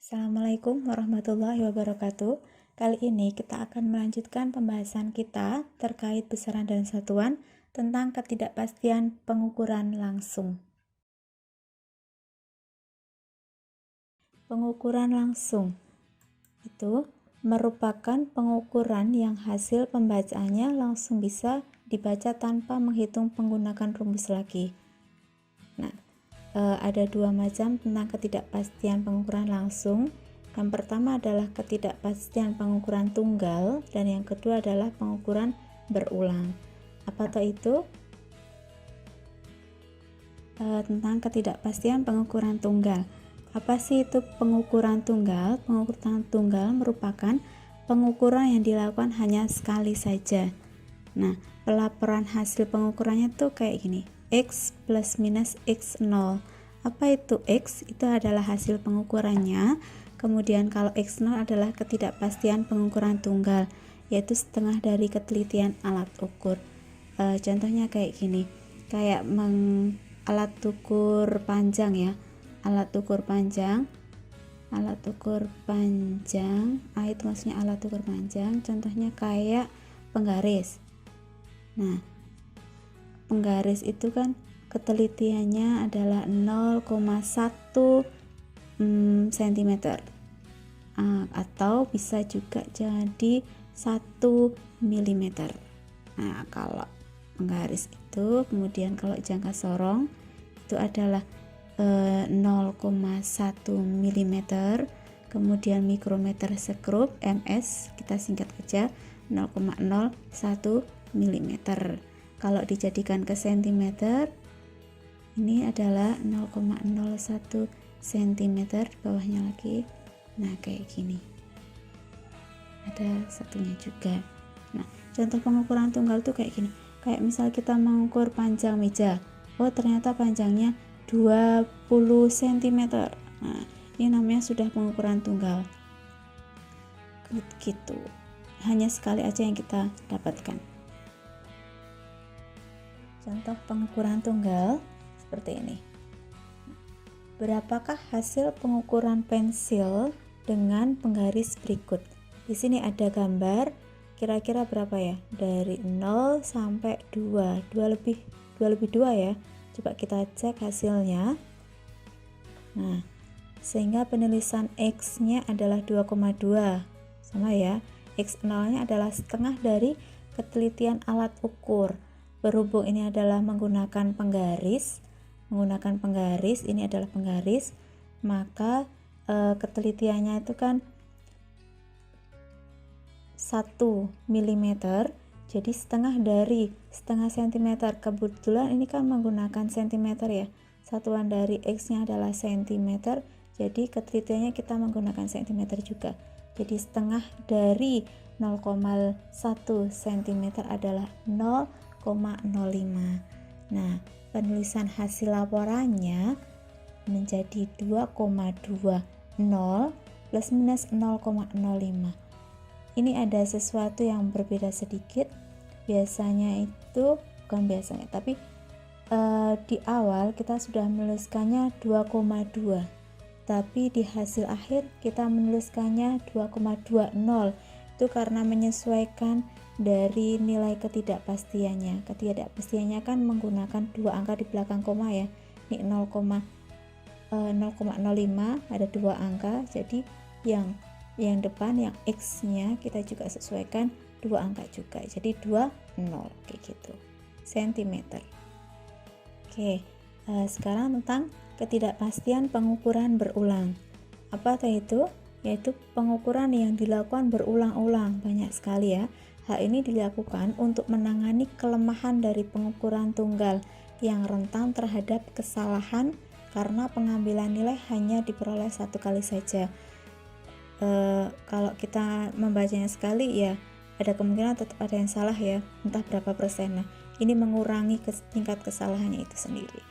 Assalamualaikum warahmatullahi wabarakatuh. Kali ini kita akan melanjutkan pembahasan kita terkait besaran dan satuan tentang ketidakpastian pengukuran langsung. Pengukuran langsung itu merupakan pengukuran yang hasil pembacaannya langsung bisa dibaca tanpa menghitung menggunakan rumus lagi. Ada dua macam tentang ketidakpastian pengukuran langsung. Yang pertama adalah ketidakpastian pengukuran tunggal dan yang kedua adalah pengukuran berulang. Apa itu? Tentang ketidakpastian pengukuran tunggal. Apa sih itu pengukuran tunggal? Pengukuran tunggal merupakan pengukuran yang dilakukan hanya sekali saja. Nah, pelaporan hasil pengukurannya tuh kayak gini. X plus minus X0. Apa itu X? Itu adalah hasil pengukurannya. Kemudian kalau X0 adalah ketidakpastian pengukuran tunggal, yaitu setengah dari ketelitian alat ukur. Contohnya kayak gini. Kayak alat ukur panjang ya. Alat ukur panjang. Itu maksudnya alat ukur panjang. Contohnya kayak penggaris. Nah, penggaris itu kan ketelitiannya adalah 0,1 cm atau bisa juga jadi 1 mm. Nah, kalau penggaris itu, kemudian kalau jangka sorong itu adalah 0,1 mm, kemudian mikrometer sekrup ms kita singkat aja 0,01 mm. Kalau dijadikan ke sentimeter, ini adalah 0,01 cm, bawahnya lagi. Nah, kayak gini. Ada satunya juga. Nah, contoh pengukuran tunggal tuh kayak gini. Kayak misal kita mengukur panjang meja. Oh, ternyata panjangnya 20 cm. Nah, ini namanya sudah pengukuran tunggal. Gitu. Hanya sekali aja yang kita dapatkan. Contoh pengukuran tunggal seperti ini. Berapakah hasil pengukuran pensil dengan penggaris berikut? Di sini ada gambar, kira-kira berapa ya? Dari 0 sampai 2. 2 lebih 2 ya. Coba kita cek hasilnya. Nah, sehingga penulisan X-nya adalah 2,2. Sama ya. X0-nya adalah setengah dari ketelitian alat ukur. Berhubung ini adalah menggunakan penggaris, ini adalah penggaris, maka ketelitiannya itu kan 1 mm, jadi setengah cm. Kebetulan ini kan menggunakan cm ya, satuan dari X nya adalah cm, jadi ketelitiannya kita menggunakan cm juga. Jadi setengah dari 0,1 cm adalah 0,05. Nah, penulisan hasil laporannya menjadi 2,20 plus minus 0,05. Ini ada sesuatu yang berbeda sedikit. Biasanya itu, bukan biasanya, tapi di awal kita sudah menuliskannya 2,2. Tapi di hasil akhir kita menuliskannya 2,20. Itu karena menyesuaikan dari nilai ketidakpastiannya. Ketidakpastiannya kan menggunakan dua angka di belakang koma ya. Ini 0,05 ada dua angka, jadi yang depan yang X nya kita juga sesuaikan dua angka juga, jadi 20 kayak gitu cm. Oke, sekarang tentang ketidakpastian pengukuran berulang. Apa itu? Yaitu pengukuran yang dilakukan berulang-ulang, banyak sekali ya. Hal ini dilakukan untuk menangani kelemahan dari pengukuran tunggal yang rentan terhadap kesalahan karena pengambilan nilai hanya diperoleh satu kali saja. Kalau kita membacanya sekali ya ada kemungkinan tetap ada yang salah ya, entah berapa persen. Nah, ini mengurangi tingkat kesalahannya itu sendiri.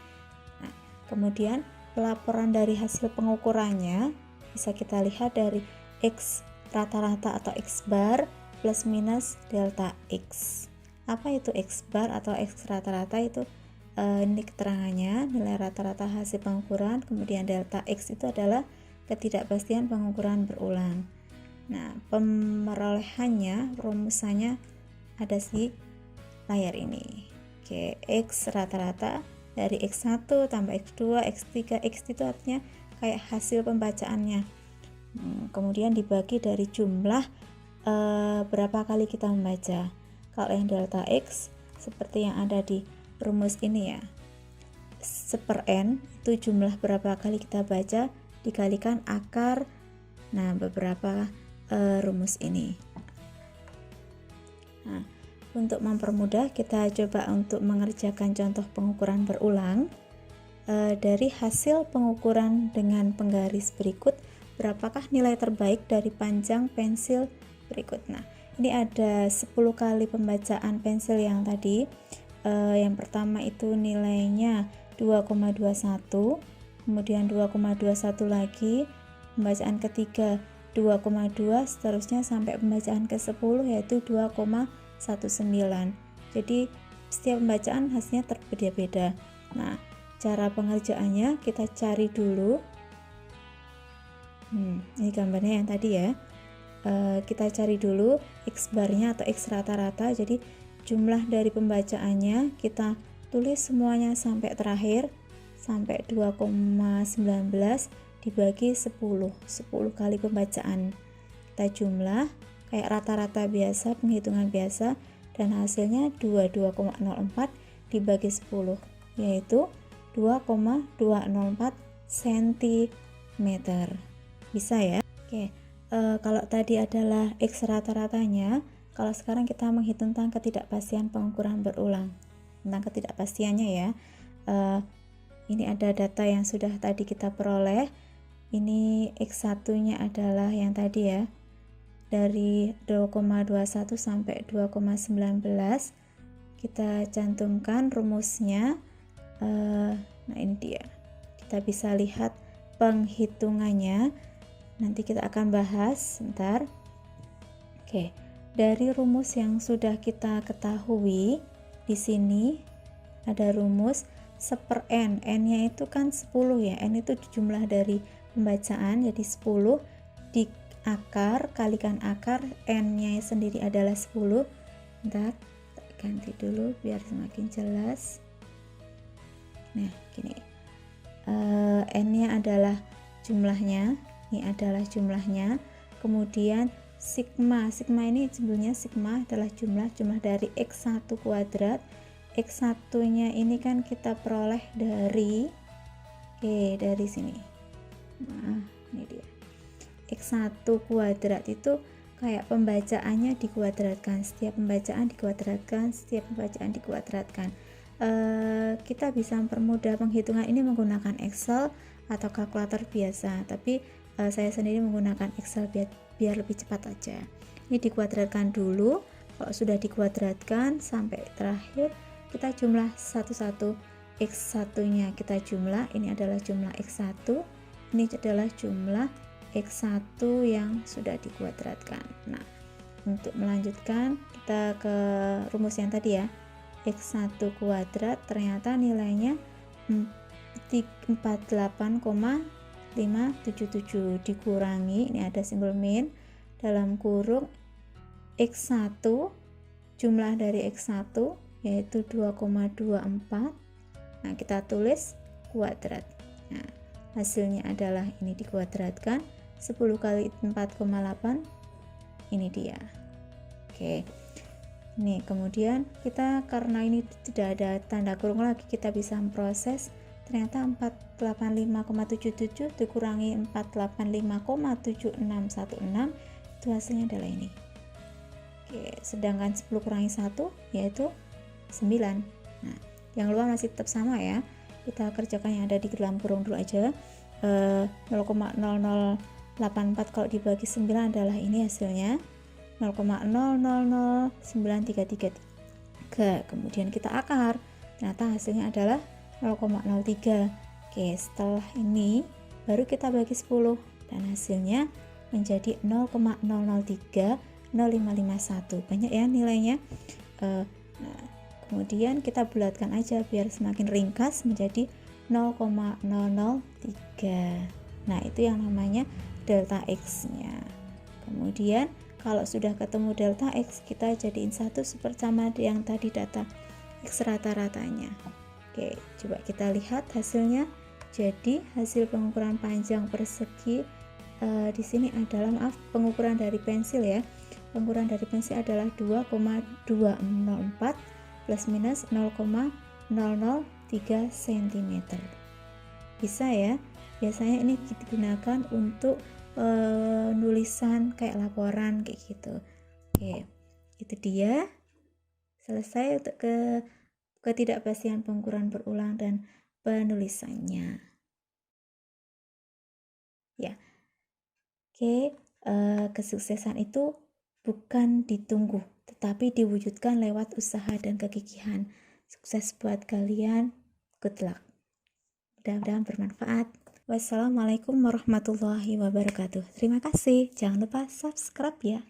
Nah, kemudian pelaporan dari hasil pengukurannya bisa kita lihat dari X rata-rata atau X bar plus minus delta X. Apa itu X bar atau X rata-rata? Itu ini keterangannya, nilai rata-rata hasil pengukuran, kemudian delta X itu adalah ketidakpastian pengukuran berulang. Nah, pemerolehannya, rumusannya ada di layar ini. Oke, X rata-rata dari X1 tambah X2, X3, X itu artinya kayak hasil pembacaannya. Kemudian dibagi dari jumlah berapa kali kita membaca. Kalau yang delta X seperti yang ada di rumus ini ya, 1/n itu jumlah berapa kali kita baca dikalikan akar beberapa rumus ini. Nah, untuk mempermudah kita coba untuk mengerjakan contoh pengukuran berulang. Dari hasil pengukuran dengan penggaris berikut, berapakah nilai terbaik dari panjang pensil berikut. Nah, ini ada 10 kali pembacaan pensil yang tadi. Yang pertama itu nilainya 2,21, kemudian 2,21 lagi, pembacaan ketiga 2,2, seterusnya sampai pembacaan ke-10 yaitu 2,19. Jadi setiap pembacaan hasilnya berbeda-beda. Nah, cara pengerjaannya kita cari dulu. Ini gambarnya yang tadi ya. Kita cari dulu X barnya atau X rata-rata. Jadi jumlah dari pembacaannya kita tulis semuanya sampai terakhir, sampai 2,19 dibagi 10 kali pembacaan. Kita jumlah kayak rata-rata biasa, penghitungan biasa, dan hasilnya 22,04 dibagi 10 yaitu 2,204 cm. Bisa ya? Oke. Kalau tadi adalah X rata-ratanya, kalau sekarang kita menghitung tentang ketidakpastian pengukuran berulang. Tentang ketidakpastiannya ya. Ini ada data yang sudah tadi kita peroleh. Ini X1-nya adalah yang tadi ya. Dari 2,21 sampai 2,19. Kita cantumkan rumusnya. Nah, ini dia. Kita bisa lihat penghitungannya. Nanti kita akan bahas sebentar. Oke. Dari rumus yang sudah kita ketahui, di sini ada rumus 1/n. N-nya itu kan 10 ya. N itu jumlah dari pembacaan, jadi 10 di akar, kalikan akar, N-nya sendiri adalah 10. Bentar, ganti dulu biar semakin jelas. Nah, gini. N-nya adalah jumlahnya, ini adalah jumlahnya. Kemudian sigma ini sebenarnya sigma adalah jumlah dari X1 kuadrat. X1-nya ini kan kita peroleh dari dari sini. Nah, ini dia. X1 kuadrat itu kayak pembacaannya dikuadratkan, setiap pembacaan dikuadratkan. Kita bisa mempermudah penghitungan ini menggunakan Excel atau kalkulator biasa, tapi saya sendiri menggunakan Excel biar lebih cepat aja. Ini dikuadratkan dulu. Kalau sudah dikuadratkan sampai terakhir, kita jumlah satu-satu. X1-nya kita jumlah, ini adalah jumlah X1, ini adalah jumlah X1 yang sudah dikuadratkan. Nah, untuk melanjutkan kita ke rumus yang tadi ya. X1 kuadrat ternyata nilainya 48,577 dikurangi, ini ada simbol min, dalam kurung X1, jumlah dari X1 yaitu 2,24. Nah, kita tulis kuadrat. Nah, hasilnya adalah ini dikuadratkan 10 kali 4,8, ini dia. Oke. Nih, kemudian kita karena ini tidak ada tanda kurung lagi, kita bisa memproses. Ternyata 485,77 dikurangi 485,7616 itu hasilnya adalah ini. Oke, sedangkan 10 kurangi 1 yaitu 9. Nah, yang luar masih tetap sama ya. Kita kerjakan yang ada di dalam kurung dulu aja. 0,0084 kalau dibagi 9 adalah ini hasilnya 0,009333. Kemudian kita akar, ternyata hasilnya adalah 0,03. Oke, setelah ini baru kita bagi 10 dan hasilnya menjadi 0,0030551. Banyak ya nilainya. Nah, kemudian kita bulatkan aja biar semakin ringkas menjadi 0,003. Nah, itu yang namanya delta X-nya. Kemudian kalau sudah ketemu delta X, kita jadiin 1/sama yang tadi data X rata-ratanya. Oke, coba kita lihat hasilnya. Jadi hasil pengukuran panjang persegi di sini adalah pengukuran dari pensil ya. Pengukuran dari pensil adalah 2,204 plus minus 0,003 cm. Bisa ya. Biasanya ini digunakan untuk nulisan kayak laporan kayak gitu. Oke, itu dia. Selesai untuk ketidakpastian pengukuran berulang dan penulisannya. Ya. Oke, kesuksesan itu bukan ditunggu, tetapi diwujudkan lewat usaha dan kegigihan. Sukses buat kalian. Good luck. Mudah-mudahan bermanfaat. Wassalamualaikum warahmatullahi wabarakatuh. Terima kasih. Jangan lupa subscribe ya.